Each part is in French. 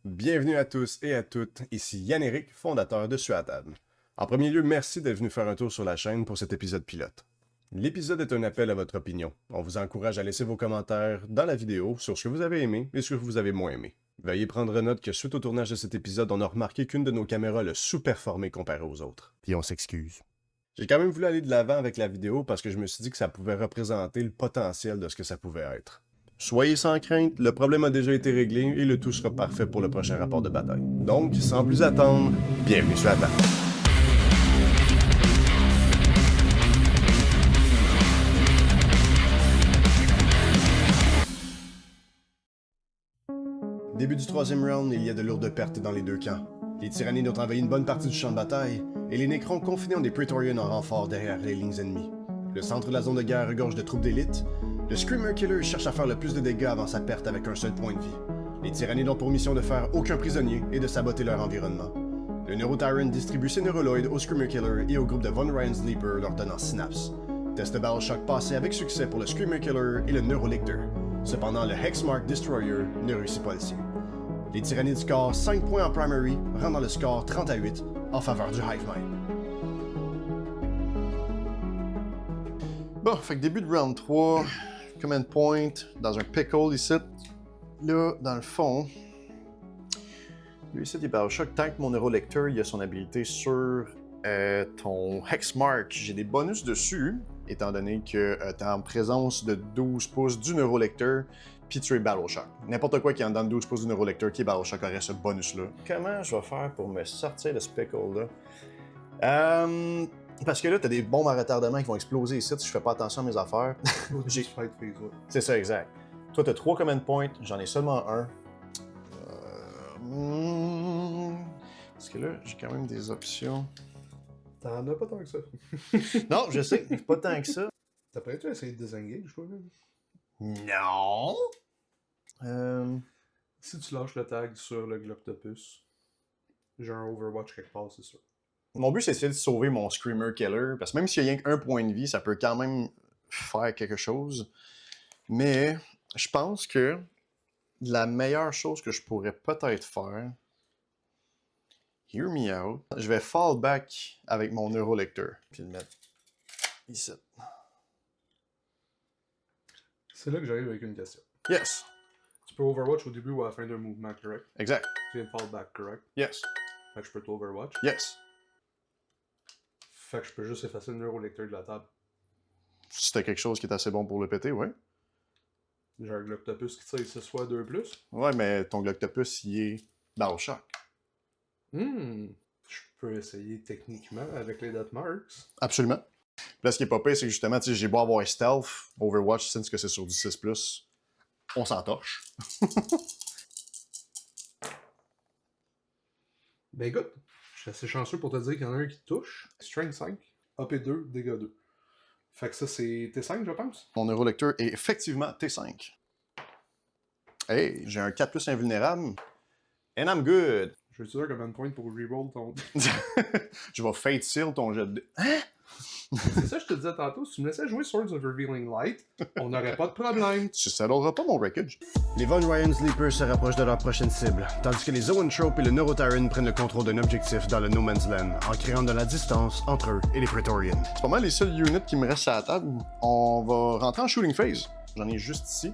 Bienvenue à tous et à toutes, ici Yann-Éric, fondateur de Suatad. En premier lieu, merci d'être venu faire un tour sur la chaîne pour cet épisode pilote. L'épisode est un appel à votre opinion. On vous encourage à laisser vos commentaires dans la vidéo sur ce que vous avez aimé et ce que vous avez moins aimé. Veuillez prendre note que suite au tournage de cet épisode, on a remarqué qu'une de nos caméras l'a sous-performé comparé aux autres. Puis on s'excuse. J'ai quand même voulu aller de l'avant avec la vidéo parce que je me suis dit que ça pouvait représenter le potentiel de ce que ça pouvait être. Soyez sans crainte, le problème a déjà été réglé et le tout sera parfait pour le prochain rapport de bataille. Donc, sans plus attendre, bienvenue sur la table. Début du troisième round, il y a de lourdes pertes dans les deux camps. Les Tyrannides ont envahi une bonne partie du champ de bataille, et les Necrons confinés ont des Praetorians en renfort derrière les lignes ennemies. Le centre de la zone de guerre regorge de troupes d'élite. Le Screamer Killer cherche à faire le plus de dégâts avant sa perte avec un seul point de vie. Les Tyrannides ont pour mission de faire aucun prisonnier et de saboter leur environnement. Le Neurotyrant distribue ses neuroloïdes au Screamer Killer et au groupe de Von Ryan Sleeper leur donnant Synapse. Test de Battle Shock passé avec succès pour le Screamer Killer et le Neurolictor. Cependant, le Hexmark Destroyer ne réussit pas le sien. Les Tyrannides scorent 5 points en Primary, rendant le score 30-8 en faveur du Hive Mind. Bon, fait que début de round 3, command point, dans un pickle ici. Là, dans le fond, lui ici, il est Battleshock. Tant que mon Neurolector, il a son habilité sur ton Hexmark, j'ai des bonus dessus, étant donné que tu es en présence de 12 pouces du Neurolector, puis tu es Battleshock. N'importe quoi qui est en dedans de 12 pouces du Neurolector qui est Battleshock aurait ce bonus-là. Comment je vais faire pour me sortir de ce pickle-là? Parce que là, t'as des bombes à retardement qui vont exploser ici si je fais pas attention à mes affaires. C'est ça, exact. Toi, t'as 3 command points, j'en ai seulement un. Parce que là, j'ai quand même des options. T'en as pas tant que ça. Non, je sais, pas tant que ça. T'as pas essayé de désengage, toi, même? Non! Si tu lâches le tag sur le Gloctopus, j'ai un Overwatch quelque part, c'est sûr. Mon but, c'est d'essayer de sauver mon Screamer Killer, parce que même s'il y a rien qu'un point de vie, ça peut quand même faire quelque chose. Mais je pense que la meilleure chose que je pourrais peut-être faire, hear me out, je vais fall back avec mon Neurolector, puis le mettre ici. C'est là que j'arrive avec une question. Yes! Tu peux Overwatch au début ou à la fin d'un mouvement, correct? Exact. Tu viens de fall back, correct? Yes. Fait que je peux t'Overwatch. Yes. Fait que je peux juste effacer le neurolecteur de la table. Si c'était quelque chose qui est assez bon pour le péter, ouais. J'ai un Gloctopus qui tire ce soit 2+. Ouais, mais ton Gloctopus, il est Battleshock. Je peux essayer techniquement avec les Deathmarks. Absolument. Là, ce qui est pas pire, c'est que justement, j'ai beau avoir stealth, Overwatch, since que c'est sur du 6+, on s'entorche. Ben écoute, je suis assez chanceux pour te dire qu'il y en a un qui te touche. Strength 5, AP2, dégâts 2. Fait que ça, c'est T5, je pense. Mon Neurolecteur est effectivement T5. Hey, j'ai un 4+ invulnérable. And I'm good. Je vais utiliser un command point pour reroll ton... Je vais Fate Seal ton jet de... Hein? C'est ça que je te disais tantôt, si tu me laissais jouer Swords of Revealing Light, on n'aurait pas de problème. Tu settleras pas mon wreckage. Les Von Ryan Sleeper se rapprochent de leur prochaine cible, tandis que les Zoanthrope et le Neurotyrant prennent le contrôle d'un objectif dans le No Man's Land, en créant de la distance entre eux et les Praetorians. C'est pas mal les seuls units qui me restent à la table. On va rentrer en shooting phase. J'en ai juste ici.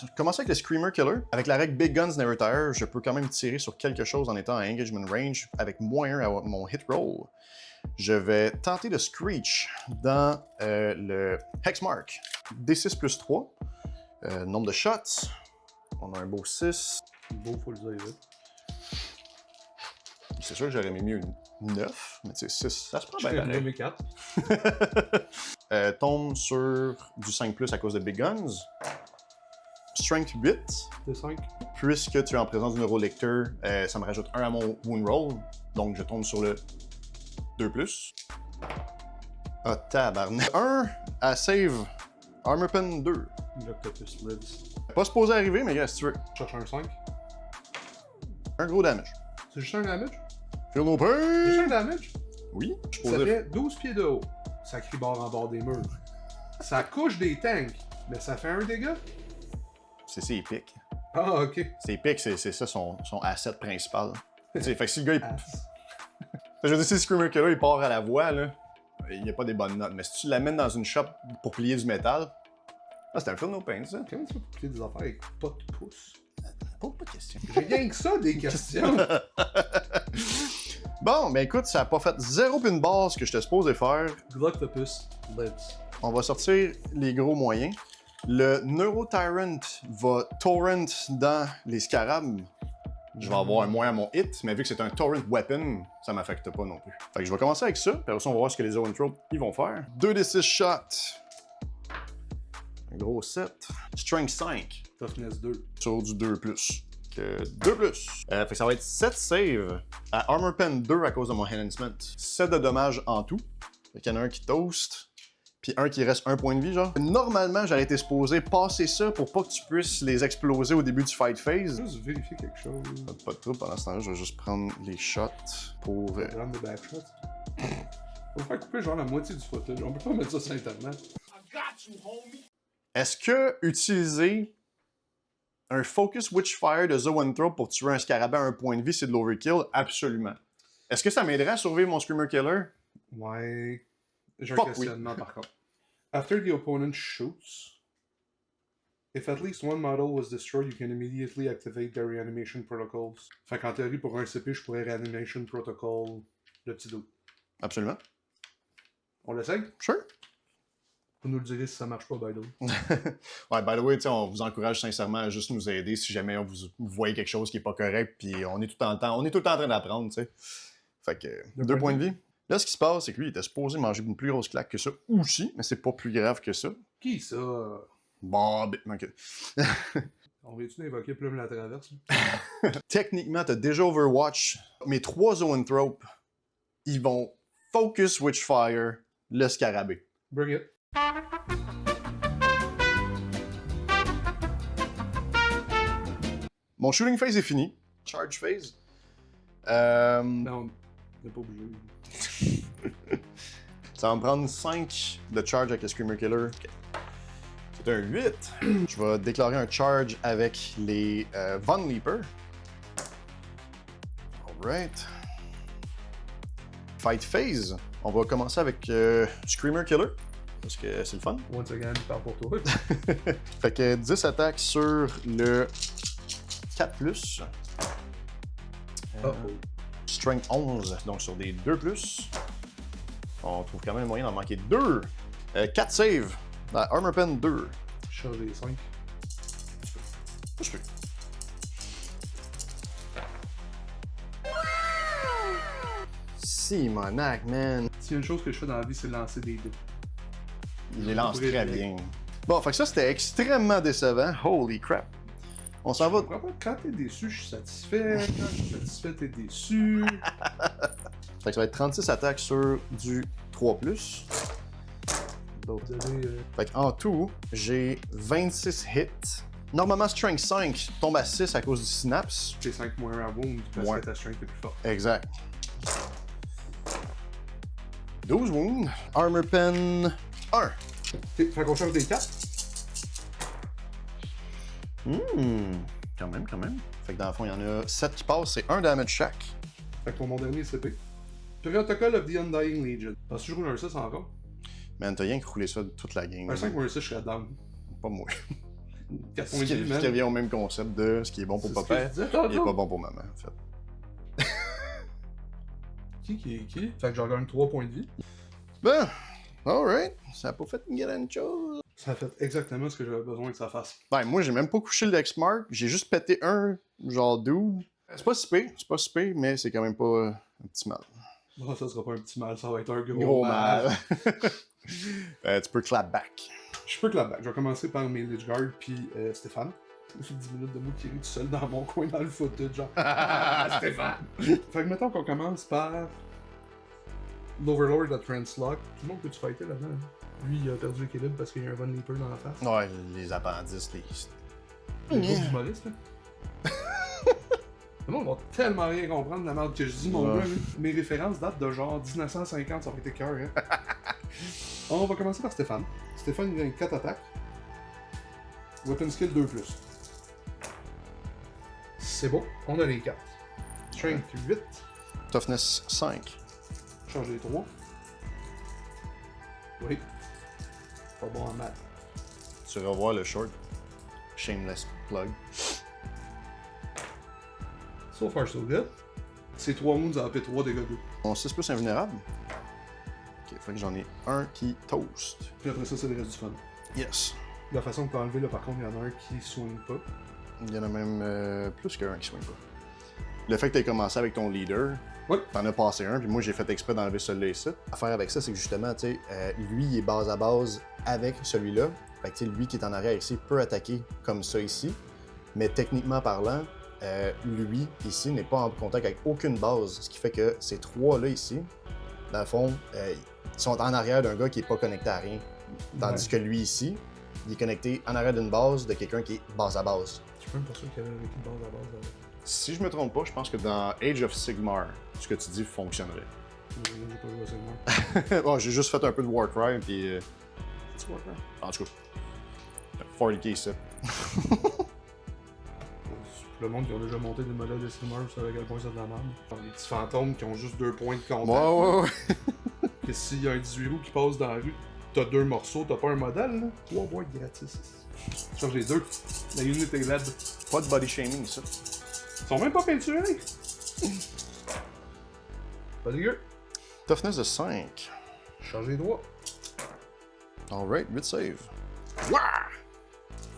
Je commence avec le Screamer Killer. Avec la règle Big Guns Never Tire, je peux quand même tirer sur quelque chose en étant en engagement range avec -1 à mon hit roll. Je vais tenter de Screech dans le Hexmark. D6 plus 3. Nombre de shots. On a un beau 6. Beau, faut le dire. C'est sûr que j'aurais mis mieux 9, mais tu sais, 6, ça se prend bien pareil. Les 4. Tombe sur du 5+ à cause de Big Guns. Strength 8. T5. Puisque tu es en présence du Neurolector, ça me rajoute 1 à mon Wound Roll. Donc je tombe sur le 2+. Ah, tabarnak. 1 à save. Armor Pen 2. Gloctopus lives. Pas supposé arriver, mais gars, si tu veux. Je cherche un 5. Un gros damage. C'est juste un damage? Feel no C'est juste pain! un damage? Oui, je Ça posais. fait 12 pieds de haut. Ça crie bord en bord des murs. Ça couche des tanks, mais ça fait un dégât. C'est épique. Ah, ok. Ses pics, c'est ça son asset principal. Tu sais, fait que si le gars, il... Ass. Je veux dire, si le Screamer Killer, il part à la voix, là, il n'y a pas des bonnes notes. Mais si tu l'amènes dans une shop pour plier du métal... Ah, c'est un film no pain, ça. Comment tu peux plier des affaires avec pas de pouce? Pas de question. J'ai rien que ça, des questions! Bon, ben écoute, ça a pas fait 0 pin bar ce que je te supposé faire. Gloctopus, let's. On va sortir les gros moyens. Le Neurotyrant va torrent dans les scarabs. Je vais avoir un moins à mon hit, mais vu que c'est un torrent weapon, ça m'affecte pas non plus. Fait que je vais commencer avec ça, puis après ça, on va voir ce que les Zoanthropes ils vont faire. 2d6 shots. Un gros 7. Strength 5. Toughness 2. Sur du 2+. Que 2+. Fait que ça va être 7 save à Armor Pen 2 à cause de mon enhancement. 7 de dommages en tout. Fait qu'il y en a un qui toast, puis un qui reste 1 point de vie, genre. Normalement, j'aurais été supposé passer ça pour pas que tu puisses les exploser au début du fight phase. Juste vérifier quelque chose. Pas de trouble pendant ce temps-là, je vais juste prendre les shots pour... Prendre des backshots. Faut faire couper genre la moitié du footage. On peut pas mettre ça sur internet. Est-ce que utiliser un Focus Witchfire de Zoanthrope pour tuer un scarabée à 1 point de vie, c'est de l'overkill? Absolument. Est-ce que ça m'aiderait à survivre mon Screamer Killer? Ouais. J'ai un Fuck questionnement par contre. After the opponent shoots, if at least one model was destroyed, you can immediately activate their reanimation protocols. Fait qu'en théorie, pour un CP, je pourrais reanimation protocol le petit dos. Absolument. On l'essaye? Sure. Vous nous le direz si ça marche pas, by the way. Ouais, by the way, on vous encourage sincèrement à juste nous aider si jamais vous voyez quelque chose qui est pas correct, puis on est tout le temps en train d'apprendre, tu sais. Fait que, 2 points de vie. Là, ce qui se passe, c'est que lui, il était supposé manger une plus grosse claque que ça aussi, mais c'est pas plus grave que ça. Qui ça? Bon, ok. On vient-tu d'invoquer Plume la Traverse? Techniquement, t'as déjà Overwatch. Mes 3 Zoanthropes, ils vont Focus Witchfire le scarabée. Bring it. Mon shooting phase est fini. Charge phase. Non, on n'est pas obligé. Ça va me prendre 5 de charge avec le Screamer Killer. C'est un 8. Je vais déclarer un charge avec les Von Leaper. Alright. Fight phase. On va commencer avec Screamer Killer. Parce que c'est le fun. Once again, je parle pour toi. Fait que 10 attaques sur le 4+. Strength 11, donc sur des 2+. On trouve quand même moyen d'en manquer 2. 4 save. Dans Armor Pen 2. Je charge les 5. Je peux. Simonac, man. S'il y a une chose que je fais dans la vie, c'est lancer des dés. Il les lance très bien. Bon, fait que ça, c'était extrêmement décevant. Holy crap. On s'en va. Je comprends pas. Quand t'es déçu, je suis satisfait. Quand je suis satisfait, t'es déçu. Fait que ça va être 36 attaques sur du 3+. Désolé. Fait qu'en tout, j'ai 26 hits. Normalement, Strength 5 tombe à 6 à cause du synapse. J'ai 5 moins 1 wound parce Ouais. que ta strength est plus forte. Exact. 12 wounds. Armor Pen 1. Fait qu'on charge des 4. Quand même. Fait que dans le fond, il y en a 7 qui passent, c'est 1 damage chaque. Fait que pour mon dernier CP. Protocol of the Undying Legion. Parce que je roule un 6 encore. Man, t'as rien que roulé ça toute la game. Un 5 moins 6, je serais down. Pas moi. 4 Ce points de qui vie, man. revient au même concept de ce qui est bon pour C'est ce que papa, je disais il est tantôt. pas bon pour maman, en fait. Qui? Fait que j'en gagne 3 points de vie. Ben, alright. Ça a pas fait une grande chose. Ça a fait exactement ce que j'avais besoin que ça fasse. Ben, moi, j'ai même pas couché le Dexmark. J'ai juste pété un, genre, dude. C'est pas si pire, mais c'est quand même pas un petit mal. Non, ça sera pas un petit mal, ça va être un Gros mal. Tu peux clap back. Je peux clap back. Je vais commencer par mes Lich Guard puis Stéphane. Ça fait 10 minutes de moi qui rit tout seul dans mon coin dans le footage, genre. Stéphane! Fait que mettons qu'on commence par l'Overlord à Translock. Tout le monde peut-tu fighter là-dedans? Hein? Lui, il a perdu l'équilibre parce qu'il y a un Von Leaper dans la face. Ouais, les appendices, Les gros humoristes, là. Le monde va tellement rien comprendre de la merde que je dis, mon gars. Mes références datent de genre 1950, ça aurait été cœur, hein. On va commencer par Stéphane. Stéphane, il gagne 4 attaques. Weapon skill 2+. C'est bon, on a les 4. Strength 8. Toughness 5. Change les 3. Oui. Pas bon en maths. Tu revois le short. Shameless plug. So far, so good. C'est 3 wounds à AP3, dégâts 2. Mon 6 plus invulnérable. Ok, fait que j'en ai un qui toast. Puis après ça, c'est le reste du fun. Yes. De la façon que t'as enlevé, là, par contre, il y en a un qui swing pas. Il y en a même plus qu'un qui swing pas. Le fait que tu aies commencé avec ton leader, Ouais. t'en as passé un, puis moi j'ai fait exprès d'enlever celui-là ici. L'affaire avec ça, c'est que justement, tu sais, lui il est base à base avec celui-là. Fait que tu sais, lui qui est en arrière ici peut attaquer comme ça ici. Mais techniquement parlant, lui ici n'est pas en contact avec aucune base. Ce qui fait que ces trois-là ici, dans le fond, ils sont en arrière d'un gars qui est pas connecté à rien. Tandis que lui ici, il est connecté en arrière d'une base de quelqu'un qui est base à base. Je suis même pas sûr qu'il y avait une base à base. Si je me trompe pas, je pense que dans Age of Sigmar, ce que tu dis fonctionnerait. J'ai pas joué à Sigmar. Bon, j'ai juste fait un peu de Warcry, puis... C'est Warcry? En tout cas, 40k ici. Pour le monde qui a déjà monté des modèles de Sigmar, vous savez à quel point c'est de la merde. Les petits fantômes qui ont juste 2 points de contact. Ouais. Que s'il y a un 18 roues qui passe dans la rue, t'as 2 morceaux, t'as pas un modèle, là? 3 boîtes gratis. Change les 2. La unité est LED. Pas de body shaming, ça. Ils sont même pas peinturés! Pas dégueu. Toughness de 5. Change les droits. Alright, 8 save. Ça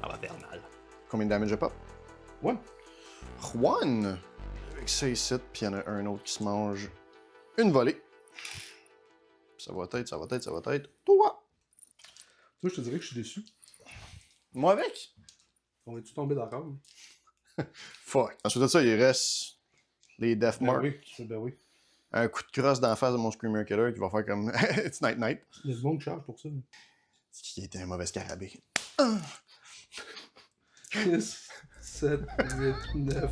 va faire mal. Combien de damage de pop? 1. Juan! Avec ça ici, puis il y en a un autre qui se mange une volée. Ça va être. Toi! Toi, je te dirais que je suis déçu. Moi avec? On est-tu tombé d'accord? Fuck. Ensuite de ça, il reste les Death Ben Mark. oui, ben oui. Un coup de crosse dans la face de mon Screamer Killer qui va faire comme It's night night. Il y a du monde qui charge pour ça. Ce qui était un mauvais scarabée. 6, 7, 8, 9,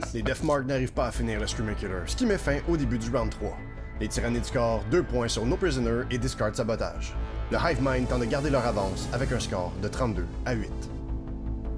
10. Les Deathmark n'arrivent pas à finir le Screamer Killer, ce qui met fin au début du round 3. Les tyrannies du corps, 2 points sur No Prisoner et discard sabotage. Le Hive Mind tente de garder leur avance avec un score de 32 à 8.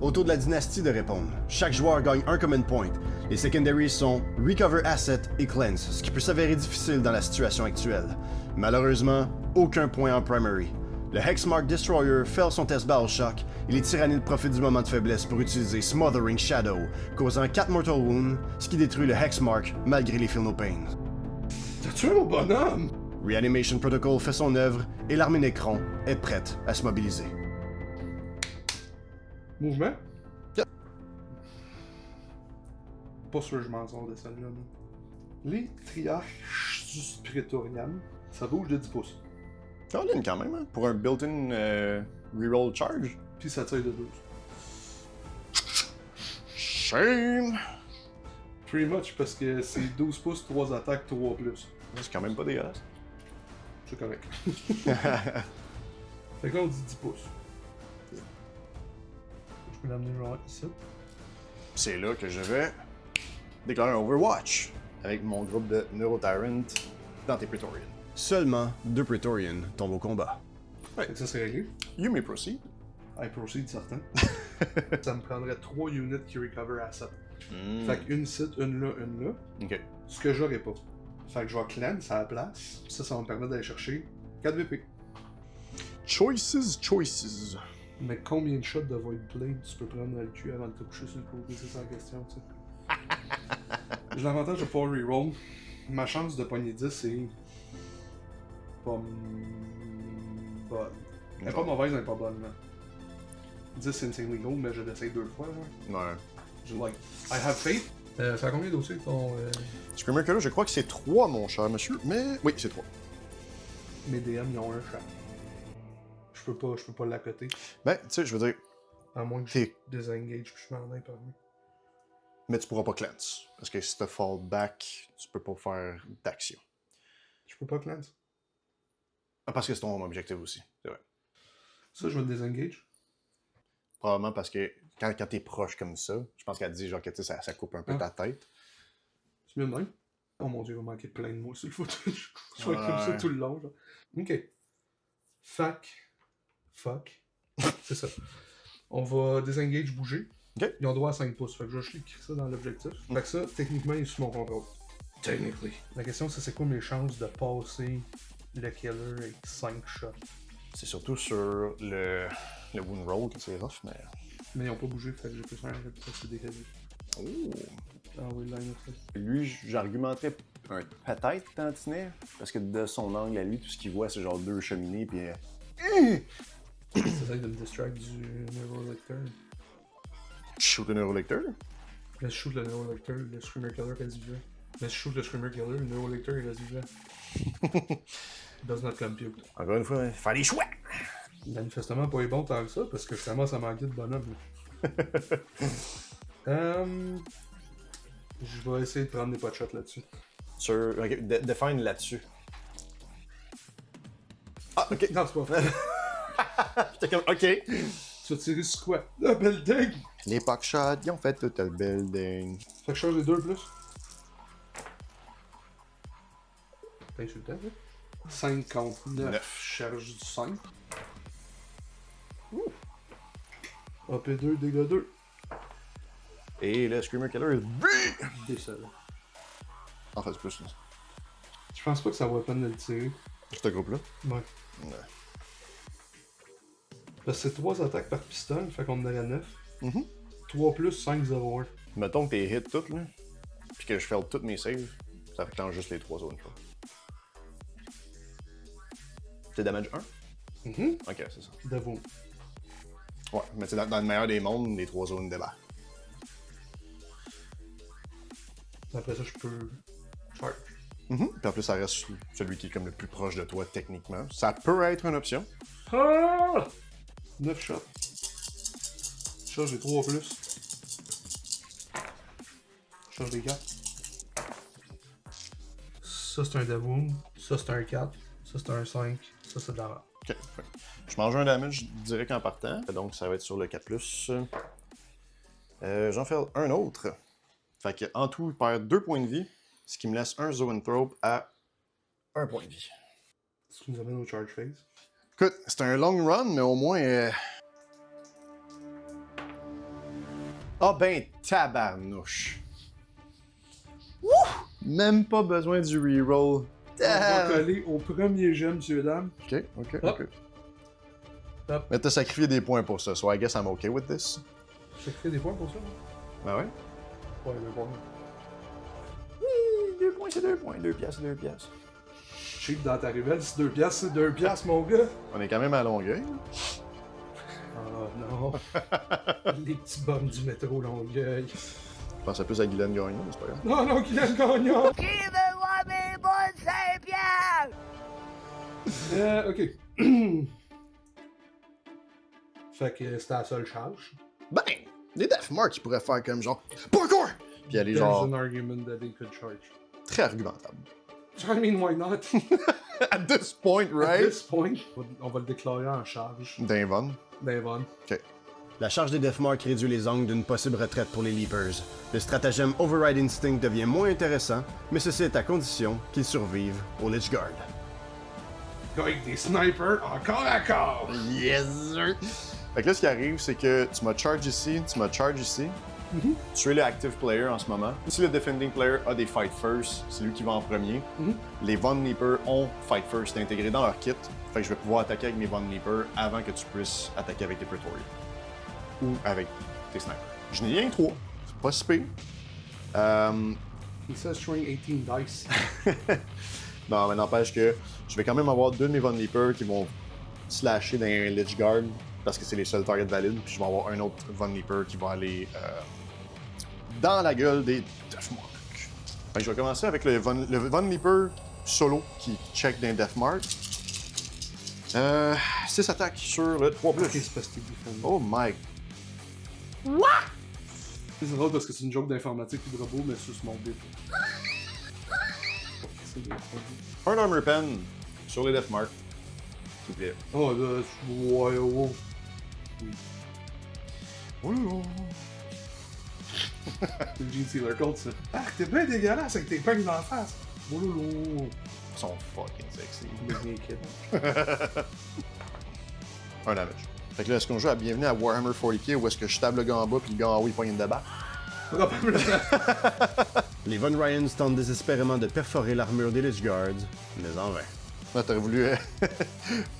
Au tour de la dynastie de répondre, chaque joueur gagne un common point. Les secondaries sont Recover Asset et Cleanse, ce qui peut s'avérer difficile dans la situation actuelle. Malheureusement, aucun point en primary. Le Hexmark Destroyer fait son test Battle Shock et les tyrannides profitent du moment de faiblesse pour utiliser Smothering Shadow, causant 4 Mortal Wounds, ce qui détruit le Hexmark malgré les Feel No Pain. T'as tué mon bonhomme! Reanimation Protocol fait son œuvre et l'armée Necron est prête à se mobiliser. Mouvement? Yep. Pas sûr que je m'en sors de celle-là. Non. Les triarches du Praetorian, ça bouge de 10 pouces. Caroline quand même, hein? Pour un built-in reroll charge. Puis ça tire de 12. Shame! Pretty much parce que c'est 12 pouces, 3 attaques, 3 plus. C'est quand même pas dégueulasse. C'est correct. Fait que là on dit 10 pouces. Je peux l'amener genre ici. C'est là que je vais déclarer un Overwatch avec mon groupe de Neurotyrant dans tes Praetorians. Seulement 2 Praetorians tombent au combat. Fait que ça c'est réglé. You may proceed. I proceed certain. Ça me prendrait 3 units qui recover asset. Fait qu'une ici, une là, une là. Ok. Ce que j'aurais pas. Fait que je vais cleanse à la place. Ça va me permettre d'aller chercher 4 VP. Choices. Mais combien de shots de Void Blade tu peux prendre dans le cul avant de te coucher sur le côté, c'est ça la question, tu sais. J'ai l'avantage de pouvoir reroll. Ma chance de pogner 10, c'est pas bonne. Elle est pas mauvaise, elle est pas bonne, là. 10 c'est insanely low, mais je l'essaye 2 fois, là. Ouais. Je like. I have faith. Ça a combien d'OC ton. Screamer Killer, je crois que c'est 3, mon cher monsieur, mais... Oui, c'est 3. Mes DM, ils ont un chat. Je peux pas l'accoter. Ben, tu sais, je veux dire, À moins que je désengage puis je m'en aille par lui. mais tu pourras pas cleanse. Parce que si t'as fallback, tu peux pas faire d'action. Je peux pas cleanse. Ah, parce que c'est ton objectif aussi, c'est vrai. Ça, je vais le désengage. Probablement parce que quand t'es proche comme ça, je pense qu'elle dit genre que ça coupe un peu ta tête. C'est mieux de même. Oh mon dieu, il va manquer plein de mots sur le footage. Je vais être comme ça tout le long. Genre. Ok. Fuck. C'est ça. On va désengage bouger. Ok. Ils ont droit à 5 pouces. Fait que je vais juste écrire ça dans l'objectif. Fait que ça, techniquement, il est sous mon contrôle. Technically. La question, c'est quoi mes chances de passer le killer avec 5 shots? C'est surtout sur le wound roll que c'est rough, mais... Mais ils ont pas bougé, fait que j'ai pu faire un procédé quasi. Oh! Ah oui, line of sight. Lui, j'argumenterais peut-être tantinet, parce que de son angle à lui, tout ce qu'il voit, c'est genre 2 cheminées, puis... T'essayes de me distract du neurolecteur. Shoot le neurolecteur? Laisse shoot le neurolecteur, le screamer killer reste vivant. Laisse shoot le screamer killer, le neurolecteur il reste vivant. Does not compute. Encore une fois, faire les choix! Manifestement pas bon tant que ça, parce que je commence à manquer de bonhomme. Je vais essayer de prendre des potshots là-dessus. Sur... Ok, define là-dessus. Ah, ok. Non, c'est pas vrai. J'étais comme, ok. Tu vas tirer sur quoi? Le building! Les shots, ils ont fait tout le building. Fait que je change les 2 plus. T'as sur le temps, là? 59. Charge du 5. AP2, dégâts 2. Et le Screamer Killer est... Décevant. En fait, c'est plus là. Je pense pas que ça vaut la peine de le tirer. Ce groupe-là? Ouais. Ouais. Parce que c'est 3 attaques par piston, fait qu'on en aurait 9. Mhm. 3 plus 5, 0, 1. Mettons que t'es hit toutes, là, puis que je fail toutes mes saves, ça fait que juste les 3 zones. C'est damage 1? Mhm. Ok, c'est ça. D'avoue. Ouais, mais c'est dans le meilleur des mondes, les 3 zones débarquent. Après ça, je peux charge. Mhm. Puis en plus, ça reste celui qui est comme le plus proche de toi, techniquement. Ça peut être une option. Ah! 9 shots. Charge des 3 plus. Charge des 4. Ça, c'est un Davoon. Ça, c'est un 4. Ça, c'est un 5. Ça, c'est de la merde. Ok. Je mange un damage direct en partant, donc ça va être sur le 4+. J'en fais un autre. Fait que en tout, il perd 2 points de vie, ce qui me laisse un Zoanthrope à 1 point de vie. Ce qui nous amène au charge phase. Écoute, c'est un long run, mais au moins... Ah ben, tabarnouche! Wouh! Même pas besoin du reroll. On va coller au premier jet, monsieur dames. Ok, ok, Hop. ok. Hop. Mais t'as sacrifié des points pour ça, so I guess I'm okay with this. J'ai fait des points pour ça. Ben ouais. Ouais, mais bon. Oui, 2 points, c'est 2 points. 2 piastres, c'est 2 piastres. Cheap dans ta révèle, c'est 2 piastres, c'est 2 piastres, mon gars. On est quand même à Longueuil. Oh non. Les petits bums du métro Longueuil. Je pensais plus à Guylaine Gagnon, mais c'est pas grave. Non, non, Guylaine Gagnon! Qui veut voir mes bonnes Saint-Pierre? Ok. Fait que c'était la seule charge. Ben, les Deathmarks, ils pourraient faire comme genre parkour! Puis aller There's genre an argument that they could charge. très argumentable. I mean, why not? At this point, At right? this point, on va le déclarer en charge. Davon. Devon. Ok. La charge des Deathmark réduit les angles d'une possible retraite pour les Leapers. Le stratagème Override Instinct devient moins intéressant, mais ceci est à condition qu'ils survivent au Lich Guard. Avec des snipers encore à corps! Yes, sir! Fait que là, ce qui arrive, c'est que tu m'as charge ici, tu m'as charge ici. Tu es le active player en ce moment. Si le defending player a des fight first, c'est lui qui va en premier. Les Von Leaper ont fight first intégré dans leur kit. Fait que je vais pouvoir attaquer avec mes Von Leaper avant que tu puisses attaquer avec tes Praetorians. Ou avec tes snipers. Je n'ai rien que 3. C'est pas si pire. He says throwing 18 dice. Non, mais n'empêche que je vais quand même avoir 2 de mes Von Leaper qui vont slasher dans un Lich Guard parce que c'est les seuls targets valides. Puis je vais avoir un autre Von Leaper qui va aller dans la gueule des Deathmark. Fait que je vais commencer avec le Von Leaper solo qui check d'un Deathmark. 6 attaques sur le 3+. Ok, c'est parce que t'es défendu. Oh my. C'est drôle parce que c'est une joke d'informatique ou de robot, mais c'est mon bip. C'est bien. Un Armor Pen sur les Deathmark. S'il vous plaît. Oh là, ouais, oh. Oui. Oh. C'est le Gene Sealer Cold, ça. Ah, t'es bien dégueulasse avec tes pings dans la face. Oh lolo. Ils sont fucking sexy. Le naked. Un damage. Fait que là, est-ce qu'on joue à Bienvenue à Warhammer 40k ou est-ce que je tape le gars en bas puis le gars en haut il pogne une débarque? Probablement. Les Von Ryans tentent désespérément de perforer l'armure des Lich Guards, mais en vain. Là, t'aurais voulu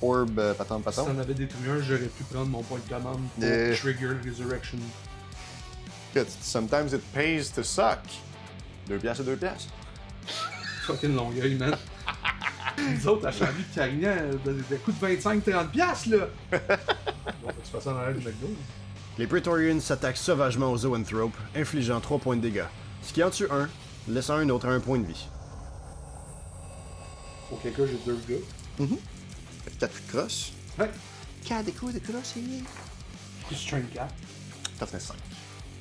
Orb patente Si t'en avais détruit un, j'aurais pu prendre mon point de commande pour trigger Resurrection. Sometimes it pays to suck. 2 piastres et 2 piastres. Fucking longueuil, man. Les autres, à Charlie de Carignan, des coups de 25-30$, là! Bon, tu fais ça dans l'air du McDo. Les Praetorians s'attaquent sauvagement aux Zoanthropes, infligeant 3 points de dégâts, ce qui en tue un, laissant un autre à 1 point de vie. Auquel cas, j'ai 2 gars. Fait que 4 coups de crosse. Ouais. 4 des coups de crosse, c'est bien. Coup de strain 4. Toughness 5.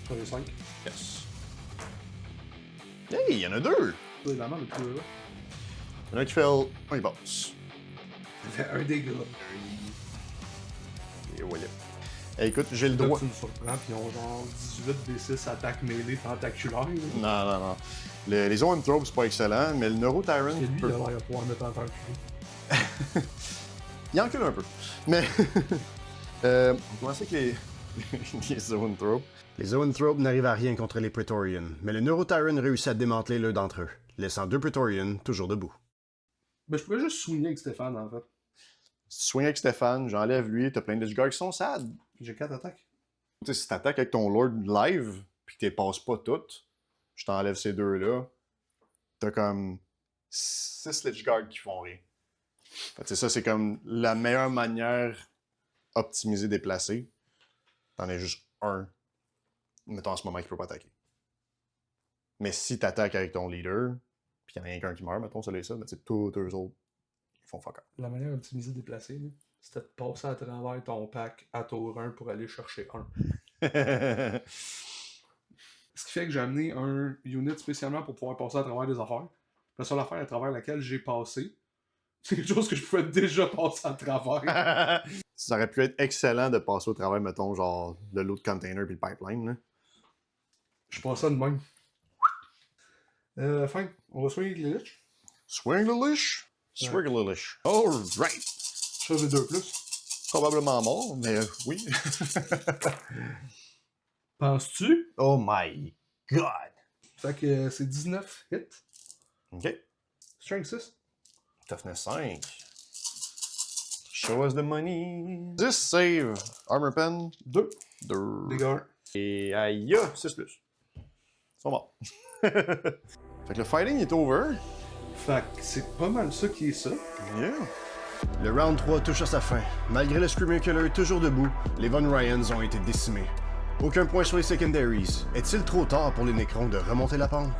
J'en ai 5. Yes. Hey, il y en a 2! C'est la merde, le coup là. Il y en a un qui fait un boss. Ça fait un dégât. Et voilà. Hey, écoute, j'ai le Là, droit. tu me surprends, pis ils ont genre 18 D6 attaque mêlée tentaculaire. Là. Non. Les Zoanthropes, c'est pas excellent, mais le Neuro Tyrant. Et lui, il peut- a l'air de pouvoir mettre en tentaculaire. Il encule un peu. Mais. On commence avec les. les Zoanthropes. Les Zoanthropes n'arrivent à rien contre les Praetorians, mais le Neurotyran réussit à démanteler l'un d'entre eux, laissant 2 Praetorians toujours debout. Ben, je pourrais juste souligner avec Stéphane, en fait. Si tu swings avec Stéphane, j'enlève lui, t'as plein de gars qui sont sad. J'ai 4 attaques. Tu sais, si t'attaques avec ton Lord live, pis que t'es passes pas toutes, je t'enlève ces deux-là, t'as comme 6 Lich Guards qui font rien. Fait que ça, c'est comme la meilleure manière optimisée déplacée. T'en as juste un, mettons en ce moment, qui peut pas attaquer. Mais si t'attaques avec ton leader, pis qu'il y en a rien qu'un qui meurt, mettons, ça les ça, mais tu sais, tous eux autres, ils font fuck up. La manière optimisée de déplacer, là, c'était de passer à travers ton pack à tour 1 pour aller chercher un. Ce qui fait que j'ai amené un unit spécialement pour pouvoir passer à travers des affaires. La seule affaire à travers laquelle j'ai passé, c'est quelque chose que je pouvais déjà passer à travers. Ça aurait pu être excellent de passer au travers, mettons, genre, le loot container puis le pipeline, là. Je passe ça de même. Fin, on va soigner les Lich. Swing the Lich! Swing the Lich. Alright! Ça, j'ai 2 plus. Probablement mort, mais oui. Penses-tu? Oh my god! Fait que c'est 19 hits. Ok. Strength 6. Toughness 5. Show us the money. 10 save. Armor pen. 2. 2. Dégâts. Et aïe, 6 plus. Ils sont morts. Fait que le fighting est over. Fait que c'est pas mal ça qui est ça. Yeah. Le round 3 touche à sa fin. Malgré le Screamer Killer toujours debout, les Von Ryans ont été décimés. Aucun point sur les secondaries. Est-il trop tard pour les Necrons de remonter la pente?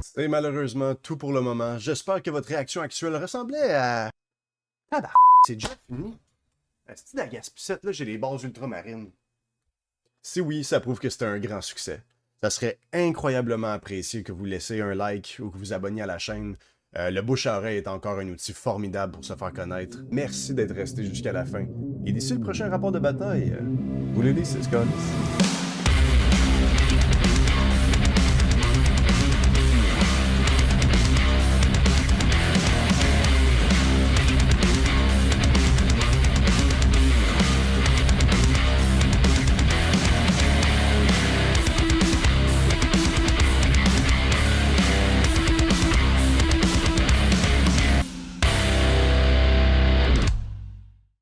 C'est malheureusement tout pour le moment. J'espère que votre réaction actuelle ressemblait à... Ah bah, c'est déjà fini. Est-ce que la gaspissette, là, j'ai les bases ultramarines. Si oui, ça prouve que c'était un grand succès. Ça serait incroyablement apprécié que vous laissiez un like ou que vous abonniez à la chaîne. Le bouche à oreille est encore un outil formidable pour se faire connaître. Merci d'être resté jusqu'à la fin. Et d'ici le prochain rapport de bataille, vous les laissez, Scott.